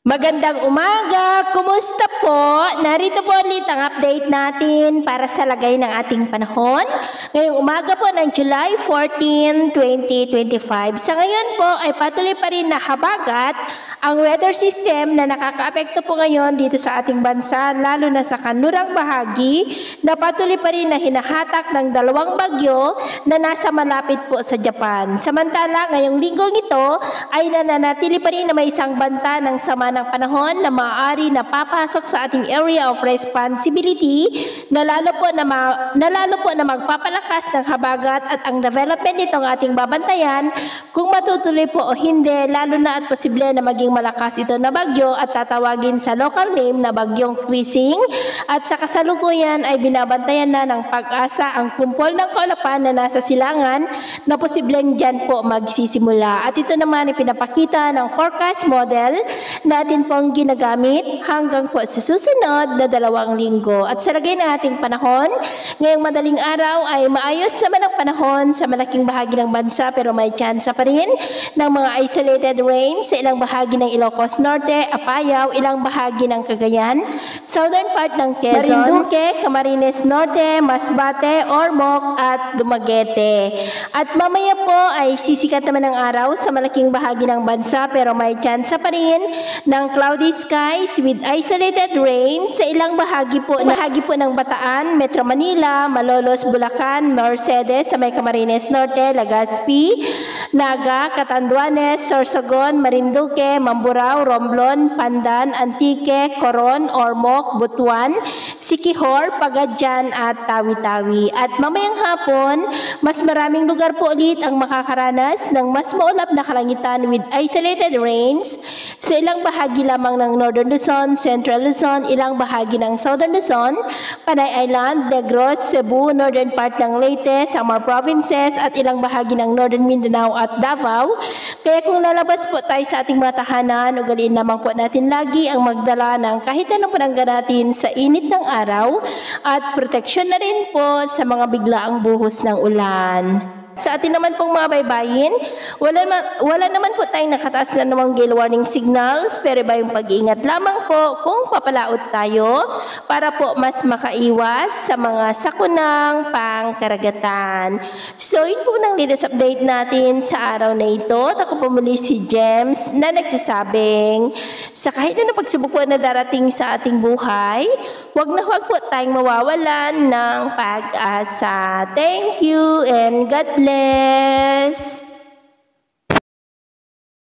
Magandang umaga! Kumusta po? Narito po ulit ang update natin para sa lagay ng ating panahon. Ngayong umaga po ng July 14, 2025. Sa ngayon po ay patuloy pa rin na habagat ang weather system na nakakaapekto po ngayon dito sa ating bansa, lalo na sa kanlurang bahagi na patuloy pa rin na hinahatak ng dalawang bagyo na nasa malapit po sa Japan. Samantala, ngayong linggong ito ay nananatili pa rin na may isang banta ng sama ng panahon na maaari na papasok sa ating area of responsibility na lalo po na magpapalakas ng habagat at ang development nitong ating babantayan kung matutuloy po o hindi, lalo na at posible na maging malakas ito na bagyo at tatawagin sa local name na bagyong Krising, at sa kasalukuyan ay binabantayan na ng Pag-asa ang kumpol ng kaulapan na nasa silangan na posibleng dyan po magsisimula. At ito naman ay pinapakita ng forecast model natin pong ginagamit hanggang po sa susunod na 2 linggo. At sa lagay ng ating panahon, ngayong madaling araw ay maayos naman ang panahon sa malaking bahagi ng bansa, pero may tsansa pa rin ng mga isolated rain sa ilang bahagi ng Ilocos Norte, Apayao, ilang bahagi ng Cagayan, southern part ng Quezon, Marinduque, Camarines Norte, Masbate, Ormoc at Dumaguete. At mamaya po ay sisikat naman ang araw sa malaking bahagi ng bansa, pero may tsansa pa rin ng cloudy skies with isolated rain sa ilang bahagi po ng Bataan, Metro Manila, Malolos, Bulacan, Mercedes sa may Camarines Norte, Legazpi, Naga, Catanduanes, Sorsogon, Marinduque, Mamburao, Romblon, Pandan, Antique, Coron, Ormoc, Butuan, Siquijor, Pagadian at Tawi-Tawi. At mamayang hapon, mas maraming lugar po ulit ang makakaranas ng mas maulap na kalangitan with isolated rains sa ilang bahagi lamang ng Northern Luzon, Central Luzon, ilang bahagi ng Southern Luzon, Panay Island, Negros, Cebu, northern part ng Leyte, Samar Provinces at ilang bahagi ng Northern Mindanao at Davao. Kaya kung lalabas po tayo sa ating mga tahanan, ugaliin lamang po natin lagi ang magdala ng kahit anong panangga natin sa init ng araw at proteksyon na rin po sa mga biglaang buhos ng ulan. Sa atin naman pong mga baybayin, wala naman po tayong nakataas na namang gale warning signals, pero iba yung pag-iingat lamang po kung papalaot tayo para po mas makaiwas sa mga sakunang pangkaragatan. So, yun po ng latest update natin sa araw na ito. Ako po muli si James na nagsasabing sa kahit na pagsubok po na darating sa ating buhay, huwag po tayong mawawalan ng pag-asa. Thank you and God bless.